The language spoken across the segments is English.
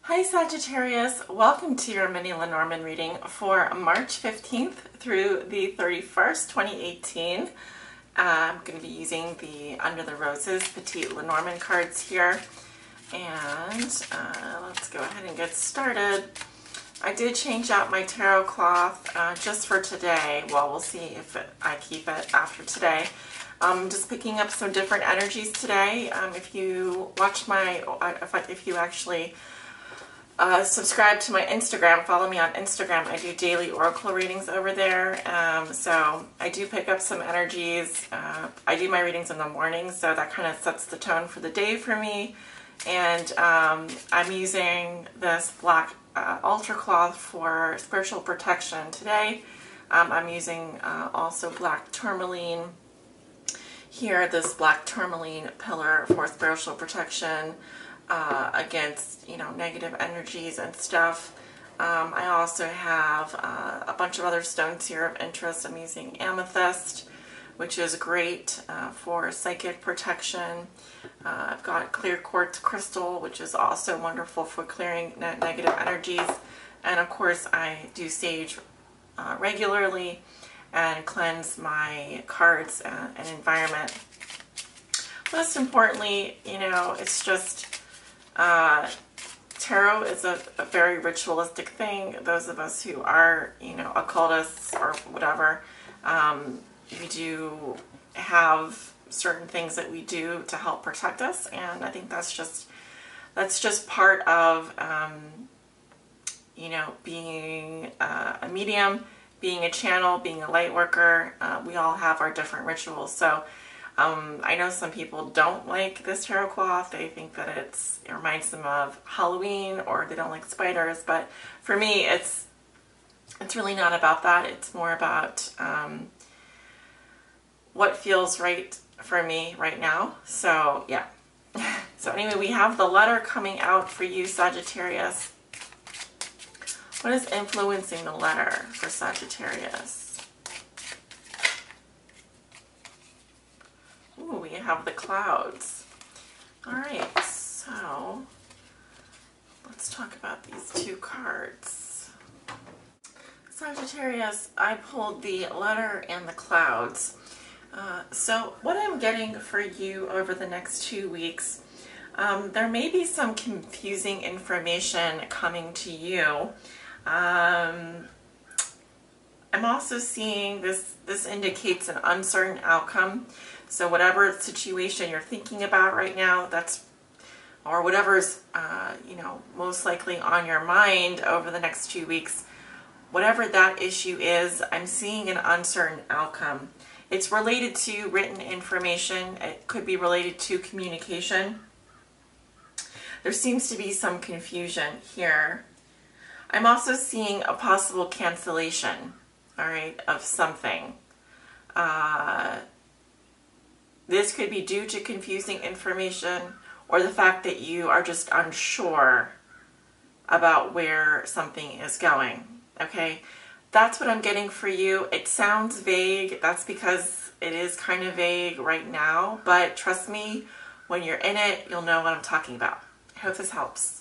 Hi Sagittarius, welcome to your mini Lenormand reading for March 15th through the 31st, 2018. I'm going to be using the Under the Roses Petite Lenormand cards here, and let's go ahead and get started. I did change out my tarot cloth just for today. Well, we'll see if I keep it after today. I'm just picking up some different energies today. If you watch my, if you actually subscribe to my Instagram, follow me on Instagram. I do daily oracle readings over there. So I do pick up some energies. I do my readings in the morning, so that kind of sets the tone for the day for me. And I'm using this black altar cloth for spiritual protection today. I'm using also black tourmaline here, this black tourmaline pillar for spiritual protection against, you know, negative energies and stuff. I also have a bunch of other stones here of interest. I'm using amethyst, which is great for psychic protection. I've got clear quartz crystal, which is also wonderful for clearing negative energies. And of course, I do sage regularly and cleanse my cards and environment. Most importantly, you know, it's just tarot is a very ritualistic thing. Those of us who are, you know, occultists or whatever, we do have certain things that we do to help protect us, and I think that's just part of you know, being a medium, being a channel, being a light worker. We all have our different rituals. So I know some people don't like this tarot cloth. They think that it reminds them of Halloween, or they don't like spiders. But for me, it's really not about that. It's more about what feels right for me right now. So yeah. So anyway, we have the letter coming out for you, Sagittarius. What is influencing the letter for Sagittarius? Ooh, we have the clouds. All right, so let's talk about these two cards. Sagittarius, I pulled the letter and the clouds. So what I'm getting for you over the next 2 weeks, there may be some confusing information coming to you. I'm also seeing this indicates an uncertain outcome. So whatever situation you're thinking about right now, or whatever's you know, most likely on your mind over the next 2 weeks, whatever that issue is, I'm seeing an uncertain outcome. It's related to written information. It could be related to communication. There seems to be some confusion here. I'm also seeing a possible cancellation, all right, of something. This could be due to confusing information or the fact that you are just unsure about where something is going, okay? That's what I'm getting for you. It sounds vague. That's because it is kind of vague right now, but trust me, when you're in it, you'll know what I'm talking about. I hope this helps.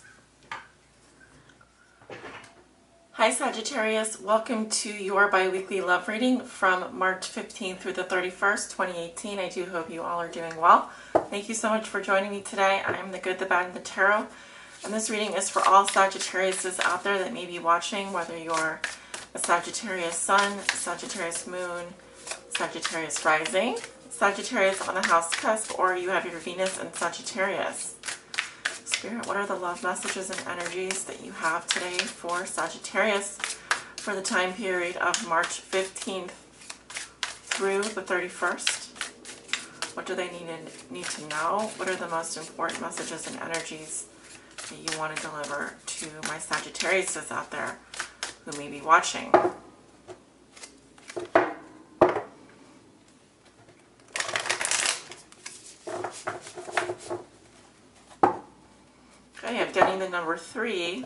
Hi Sagittarius, welcome to your bi-weekly love reading from March 15th through the 31st, 2018. I do hope you all are doing well. Thank you so much for joining me today. I'm the good, the bad, and the tarot. And this reading is for all Sagittariuses out there that may be watching, whether you're a Sagittarius Sun, Sagittarius Moon, Sagittarius Rising, Sagittarius on the house cusp, or you have your Venus in Sagittarius. Spirit, what are the love messages and energies that you have today for Sagittarius for the time period of March 15th through the 31st? What do they need to know? What are the most important messages and energies that you want to deliver to my Sagittariuses out there who may be watching? Okay, I'm getting the number 3.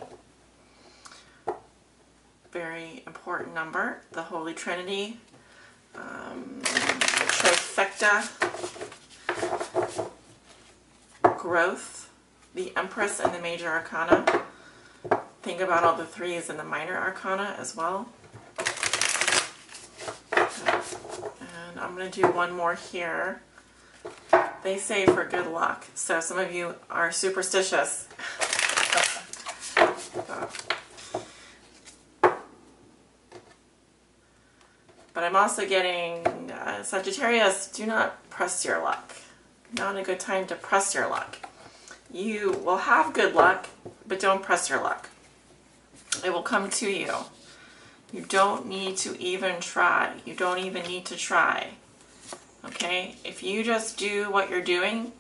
Very important number. The Holy Trinity. Trifecta. Growth. The Empress and the Major Arcana. Think about all the 3s in the Minor Arcana as well. And I'm going to do one more here. They say for good luck, so some of you are superstitious. But I'm also getting Sagittarius, do not press your luck. Not a good time to press your luck. You will have good luck, but don't press your luck. It will come to you. You don't need to even try. You don't even need to try. Okay, if you just do what you're doing,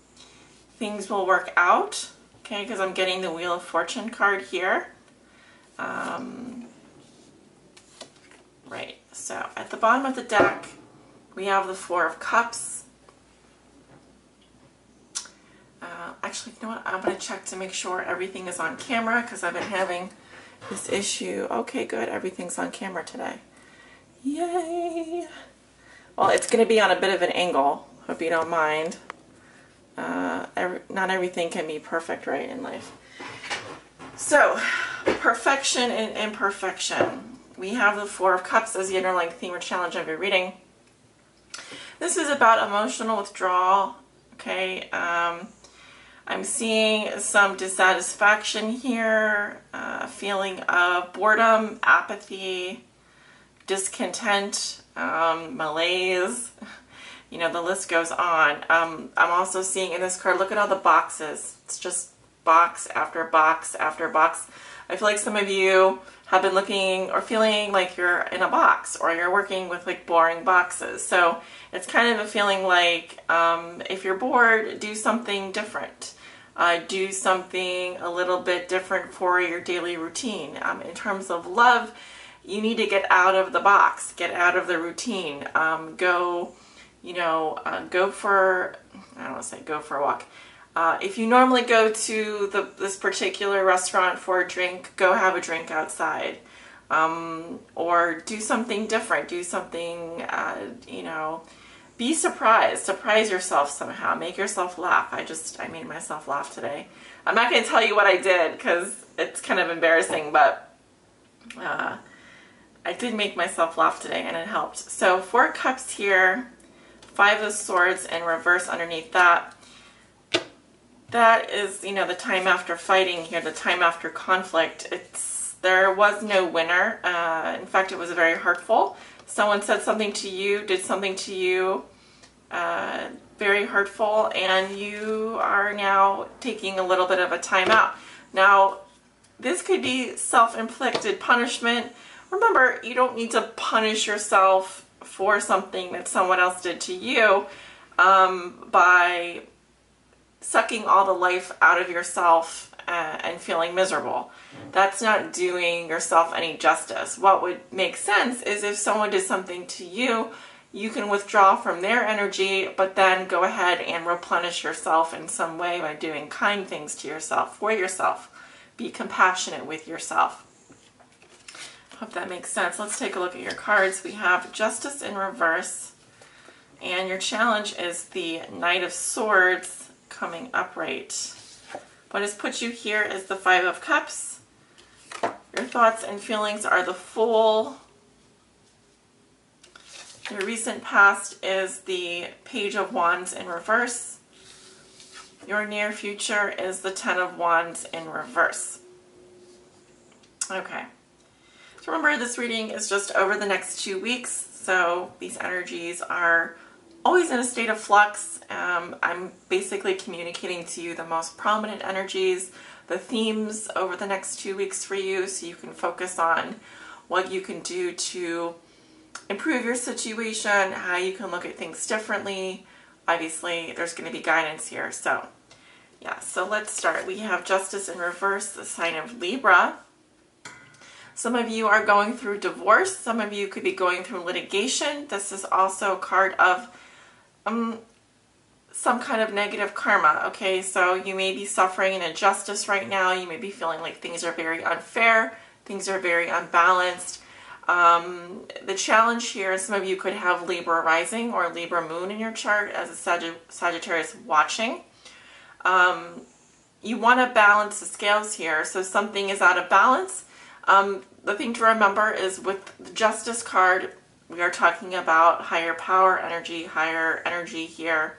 things will work out. Okay, because I'm getting the Wheel of Fortune card here. Right, so at the bottom of the deck, we have the Four of Cups. Actually, you know what? I'm going to check to make sure everything is on camera because I've been having this issue. Okay, good. Everything's on camera today. Yay! Well, it's going to be on a bit of an angle. Hope you don't mind. Not everything can be perfect, right, in life. So, perfection and imperfection. We have the Four of Cups as the underlying theme or challenge of your reading. This is about emotional withdrawal. Okay, I'm seeing some dissatisfaction here, a feeling of boredom, apathy, discontent, malaise, you know, the list goes on. I'm also seeing in this card, look at all the boxes. It's just box after box after box. I feel like some of you have been looking or feeling like you're in a box or you're working with like boring boxes. So it's kind of a feeling like if you're bored, do something different. Do something a little bit different for your daily routine. In terms of love, you need to get out of the box, get out of the routine. Go for, I don't want to say go for a walk. If you normally go to this particular restaurant for a drink, go have a drink outside. Or do something different. Do something, be surprised. Surprise yourself somehow. Make yourself laugh. I made myself laugh today. I'm not going to tell you what I did because it's kind of embarrassing, but I did make myself laugh today and it helped. So 4 cups here, 5 of swords in reverse underneath that. That is, the time after fighting here, the time after conflict. There was no winner. In fact, it was very hurtful. Someone said something to you, did something to you, very hurtful, and you are now taking a little bit of a time out. Now, this could be self-inflicted punishment. Remember, you don't need to punish yourself for something that someone else did to you by sucking all the life out of yourself and feeling miserable. That's not doing yourself any justice. What would make sense is if someone did something to you, you can withdraw from their energy, but then go ahead and replenish yourself in some way by doing kind things to yourself, for yourself. Be compassionate with yourself. Hope that makes sense. Let's take a look at your cards. We have Justice in reverse, and your challenge is the Knight of Swords coming upright. What has put you here is the Five of Cups. Your thoughts and feelings are the Fool. Your recent past is the Page of Wands in reverse. Your near future is the Ten of Wands in reverse. Okay. So remember, this reading is just over the next 2 weeks, so these energies are always in a state of flux. I'm basically communicating to you the most prominent energies, the themes over the next 2 weeks for you, so you can focus on what you can do to improve your situation, how you can look at things differently. Obviously, there's going to be guidance here. So, yeah, so let's start. We have Justice in reverse, the sign of Libra. Some of you are going through divorce. Some of you could be going through litigation. This is also a card of some kind of negative karma, okay? So you may be suffering an injustice right now. You may be feeling like things are very unfair. Things are very unbalanced. The challenge here is some of you could have Libra rising or Libra moon in your chart as a Sagittarius watching. You want to balance the scales here. So something is out of balance. The thing to remember is with the Justice card, we are talking about higher power energy, higher energy here.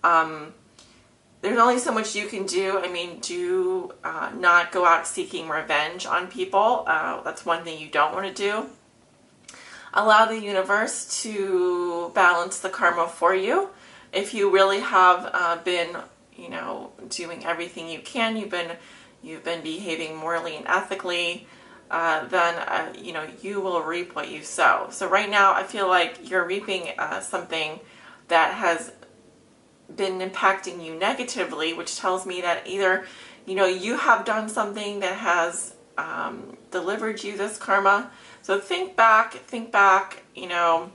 There's only so much you can do. I mean, do not go out seeking revenge on people. That's one thing you don't want to do. Allow the universe to balance the karma for you. If you really have been, you know, doing everything you can, you've been behaving morally and ethically, then you know, you will reap what you sow. So right now, I feel like you're reaping something that has been impacting you negatively, which tells me that either, you know, you have done something that has delivered you this karma. So think back, you know,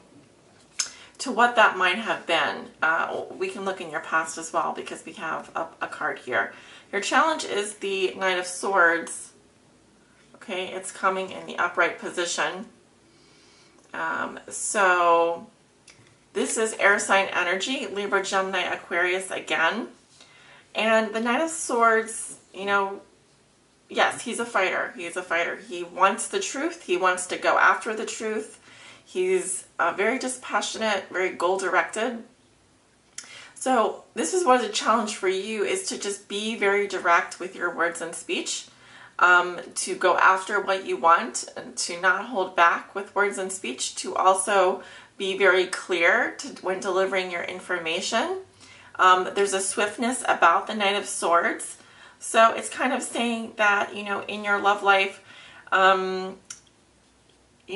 to what that might have been. We can look in your past as well because we have a card here. Your challenge is the Knight of Swords. Okay, it's coming in the upright position. So this is air sign energy, Libra, Gemini, Aquarius again. And the Knight of Swords, you know, yes, he's a fighter. He is a fighter. He wants the truth. He wants to go after the truth. He's very dispassionate, very goal-directed. So this is what a challenge for you is to just be very direct with your words and speech, to go after what you want, and to not hold back with words and speech, to also be very clear when delivering your information. There's a swiftness about the Knight of Swords. So it's kind of saying that, you know, in your love life, you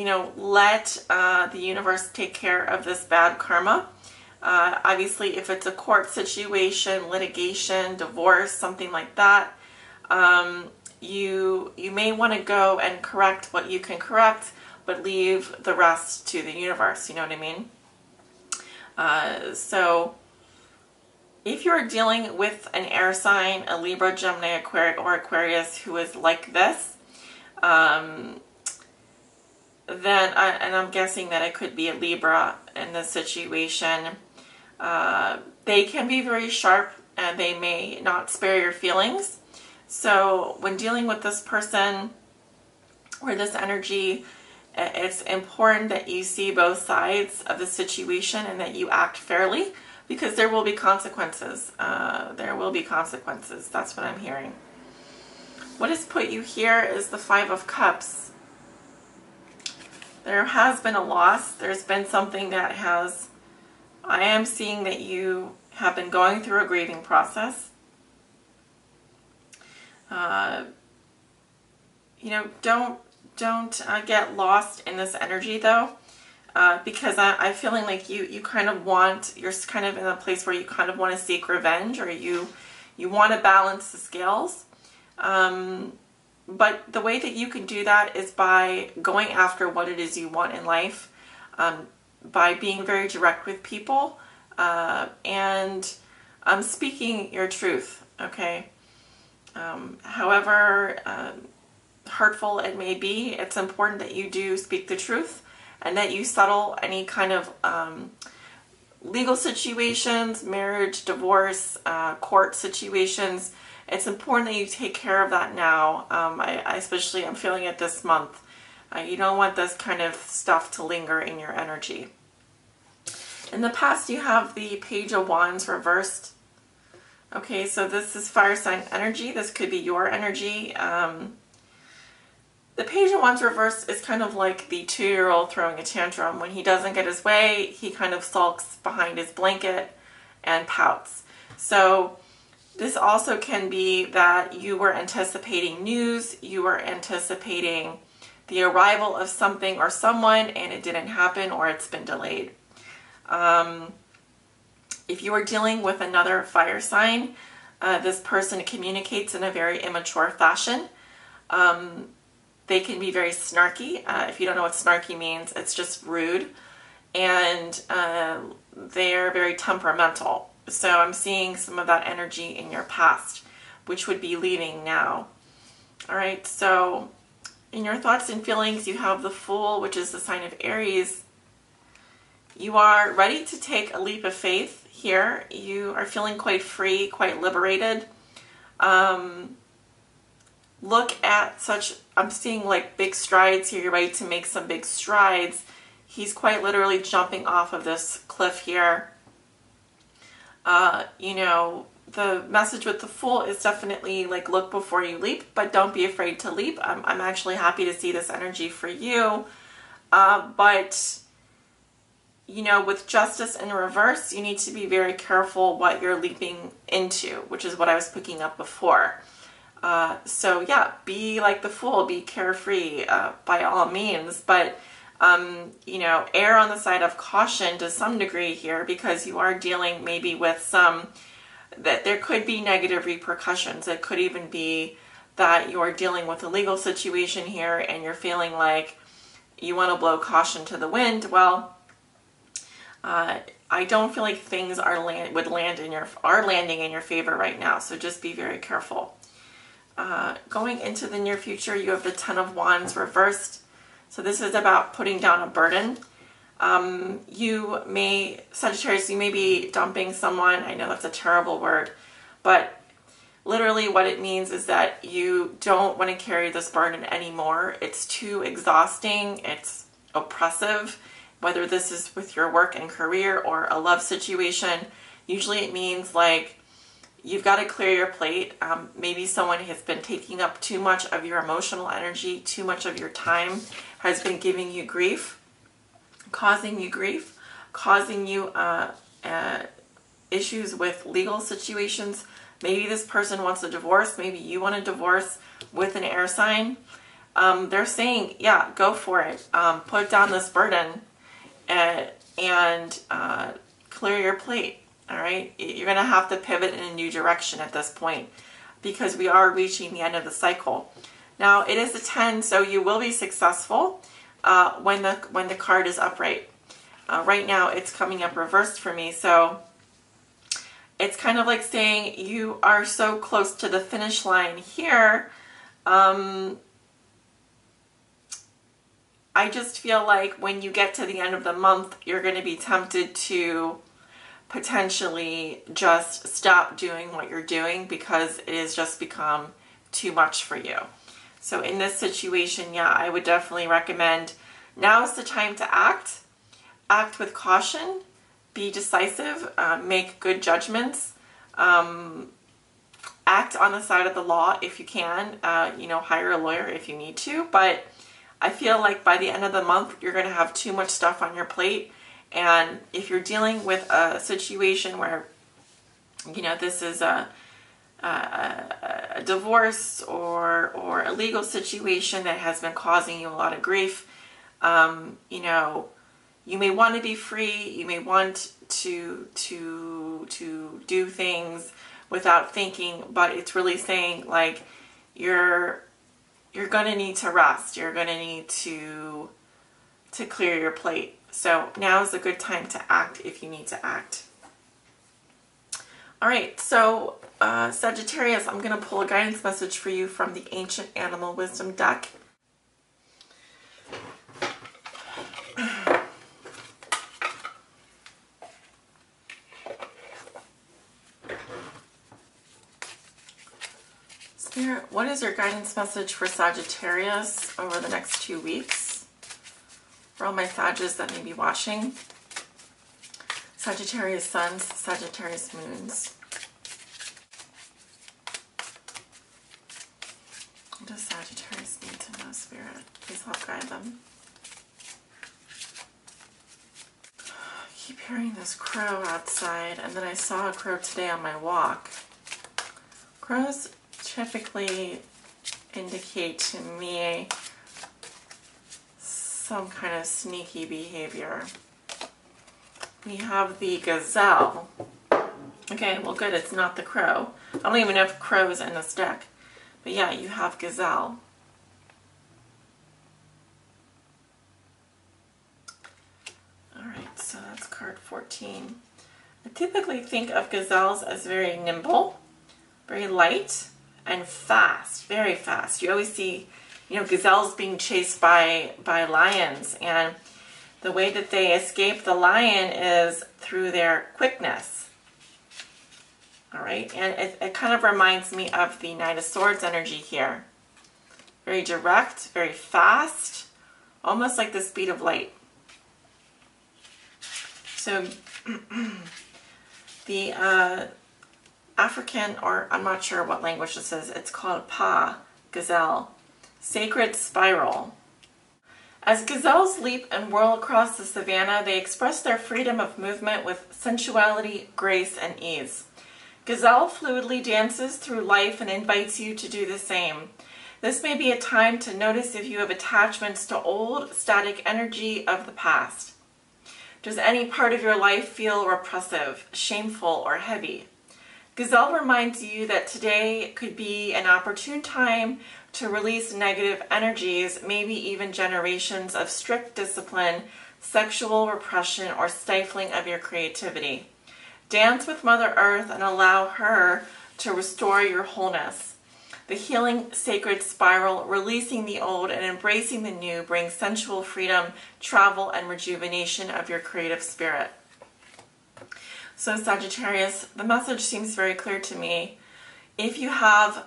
know, let the universe take care of this bad karma. Obviously, if it's a court situation, litigation, divorce, something like that, you may want to go and correct what you can correct, but leave the rest to the universe, you know what I mean? So if you're dealing with an air sign, a Libra, Gemini, or Aquarius who is like this, then, and I'm guessing that it could be a Libra in this situation, they can be very sharp and they may not spare your feelings. So when dealing with this person or this energy, it's important that you see both sides of the situation and that you act fairly, because there will be consequences. There will be consequences. That's what I'm hearing. What has put you here is the Five of Cups. There has been a loss. There's been something that has... I am seeing that you have been going through a grieving process. You know, don't get lost in this energy though, because I'm feeling like you kind of want, you're kind of in a place where you kind of want to seek revenge, or you want to balance the scales. But the way that you can do that is by going after what it is you want in life. by being very direct with people and speaking your truth, okay? However hurtful it may be, it's important that you do speak the truth and that you settle any kind of legal situations, marriage, divorce, court situations. It's important that you take care of that now. I especially am feeling it this month. You don't want this kind of stuff to linger in your energy. In the past, you have the Page of Wands reversed. Okay, so this is fire sign energy. This could be your energy. The Page of Wands reversed is kind of like the 2-year-old throwing a tantrum. When he doesn't get his way, he kind of sulks behind his blanket and pouts. So this also can be that you were anticipating news, you were anticipating the arrival of something or someone, and it didn't happen, or it's been delayed. If you are dealing with another fire sign, this person communicates in a very immature fashion. They can be very snarky. If you don't know what snarky means, it's just rude. And they're very temperamental. So I'm seeing some of that energy in your past, which would be leaving now. All right, so in your thoughts and feelings, you have the Fool, which is the sign of Aries. You are ready to take a leap of faith here. You are feeling quite free, quite liberated. Look at such, I'm seeing like big strides here. You're ready to make some big strides. He's quite literally jumping off of this cliff here. You know, the message with the Fool is definitely like look before you leap, but don't be afraid to leap. I'm actually happy to see this energy for you. But, you know, with Justice in reverse, you need to be very careful what you're leaping into, which is what I was picking up before. So yeah, be like the Fool, be carefree by all means, but you know, err on the side of caution to some degree here, because you are dealing maybe with some, that there could be negative repercussions. It could even be that you're dealing with a legal situation here and you're feeling like you want to blow caution to the wind. Well, I don't feel like things are landing in your favor right now, so just be very careful. Going into the near future, you have the Ten of Wands reversed. So this is about putting down a burden. Sagittarius, you may be dumping someone. I know that's a terrible word, but literally what it means is that you don't want to carry this burden anymore. It's too exhausting. It's oppressive, whether this is with your work and career or a love situation. Usually it means like you've got to clear your plate. Maybe someone has been taking up too much of your emotional energy, too much of your time, has been giving you grief, causing you issues with legal situations. Maybe this person wants a divorce. Maybe you want a divorce with an air sign. They're saying, yeah, go for it. Put down this burden and clear your plate. All right, you're going to have to pivot in a new direction at this point because we are reaching the end of the cycle. Now, it is a 10, so you will be successful when the card is upright. Right now, it's coming up reversed for me, so it's kind of like saying you are so close to the finish line here. I just feel like when you get to the end of the month, you're going to be tempted to potentially just stop doing what you're doing because it has just become too much for you. So in this situation, yeah, I would definitely recommend now is the time to act. Act with caution, be decisive, make good judgments, act on the side of the law if you can, you know, hire a lawyer if you need to. But I feel like by the end of the month, you're going to have too much stuff on your plate. And if you're dealing with a situation where, you know, this is a divorce or a legal situation that has been causing you a lot of grief, you know, you may want to be free. You may want to do things without thinking, but it's really saying like you're going to need to rest. You're going to need to clear your plate. So now is a good time to act if you need to act. All right, so Sagittarius, I'm going to pull a guidance message for you from the Ancient Animal Wisdom deck. Spirit, what is your guidance message for Sagittarius over the next 2 weeks? For all my Sages that may be watching. Sagittarius suns, Sagittarius moons. What does Sagittarius need to know, Spirit? Please help guide them. I keep hearing this crow outside, and then I saw a crow today on my walk. Crows typically indicate to me some kind of sneaky behavior. We have the gazelle. Okay, well good, it's not the crow. I don't even know if crow is in this deck. But yeah, you have gazelle. Alright, so that's card 14. I typically think of gazelles as very nimble, very light, and fast, very fast. You always see, you know, gazelles being chased by lions, and the way that they escape the lion is through their quickness. All right, and it kind of reminds me of the Knight of Swords energy here. Very direct, very fast, almost like the speed of light. So the African, or I'm not sure what language this is, it's called Pa, gazelle, sacred spiral. As gazelles leap and whirl across the savanna, they express their freedom of movement with sensuality, grace, and ease. Gazelle fluidly dances through life and invites you to do the same. This may be a time to notice if you have attachments to old, static energy of the past. Does any part of your life feel repressive, shameful, or heavy? Gazelle reminds you that today could be an opportune time to release negative energies, maybe even generations of strict discipline, sexual repression, or stifling of your creativity. Dance with Mother Earth and allow her to restore your wholeness. The healing sacred spiral, releasing the old and embracing the new, brings sensual freedom, travel, and rejuvenation of your creative spirit. So Sagittarius, the message seems very clear to me. If you have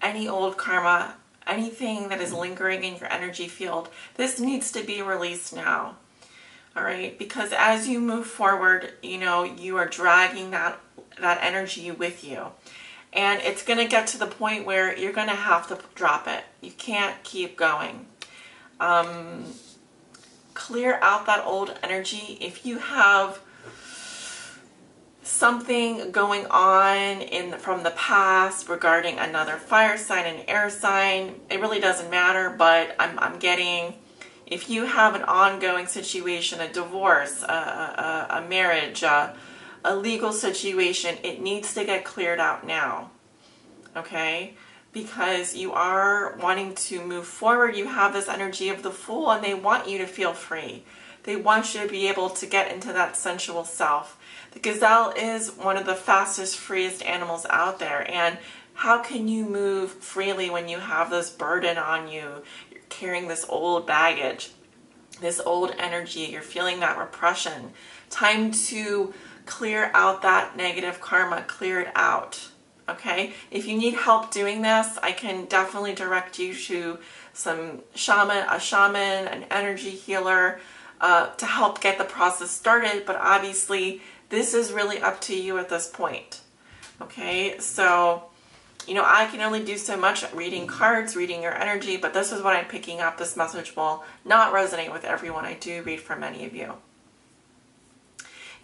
any old karma, anything that is lingering in your energy field, this needs to be released now. All right, because as you move forward, you know, you are dragging that energy with you. And it's going to get to the point where you're going to have to drop it. You can't keep going. Clear out that old energy. If you have something going on from the past regarding another fire sign, an air sign, it really doesn't matter, but I'm getting, if you have an ongoing situation, a divorce, a marriage, a legal situation, it needs to get cleared out now, okay? Because you are wanting to move forward. You have this energy of the Fool, and they want you to feel free. They want you to be able to get into that sensual self. The gazelle is one of the fastest, freest animals out there, and how can you move freely when you have this burden on you? You're carrying this old baggage, this old energy, you're feeling that repression. Time to clear out that negative karma, clear it out, okay? If you need help doing this, I can definitely direct you to a shaman, an energy healer, to help get the process started, but obviously this is really up to you at this point, okay? So, you know, I can only do so much reading cards, reading your energy, but this is what I'm picking up. This message will not resonate with everyone. I do read for many of you.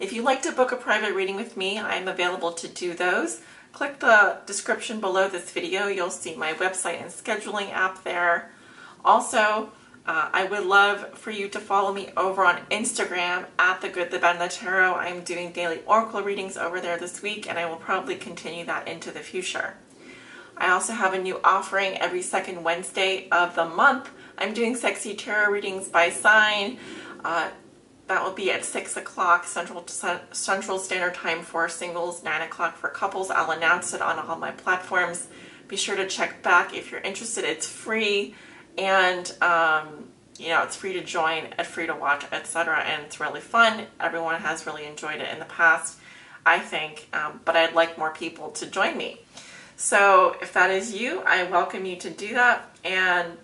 If you'd like to book a private reading with me, I'm available to do those. Click the description below this video. You'll see my website and scheduling app there. Also, I would love for you to follow me over on Instagram at The Good, The Bad, and The Tarot. I'm doing daily oracle readings over there this week, and I will probably continue that into the future. I also have a new offering every second Wednesday of the month. I'm doing sexy tarot readings by sign. That will be at 6 o'clock Central Standard Time for singles, 9 o'clock for couples. I'll announce it on all my platforms. Be sure to check back if you're interested. It's free, and you know, it's free to join and free to watch, etc. And it's really fun. Everyone has really enjoyed it in the past, I think, but I'd like more people to join me. So if that is you, I welcome you to do that, and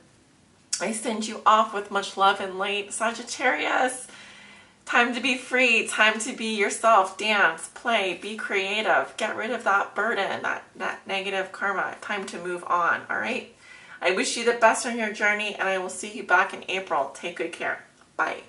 I send you off with much love and light, Sagittarius. Time to be free, time to be yourself, dance, play, be creative, get rid of that burden, that negative karma. Time to move on, all right? I wish you the best on your journey, and I will see you back in April. Take good care. Bye.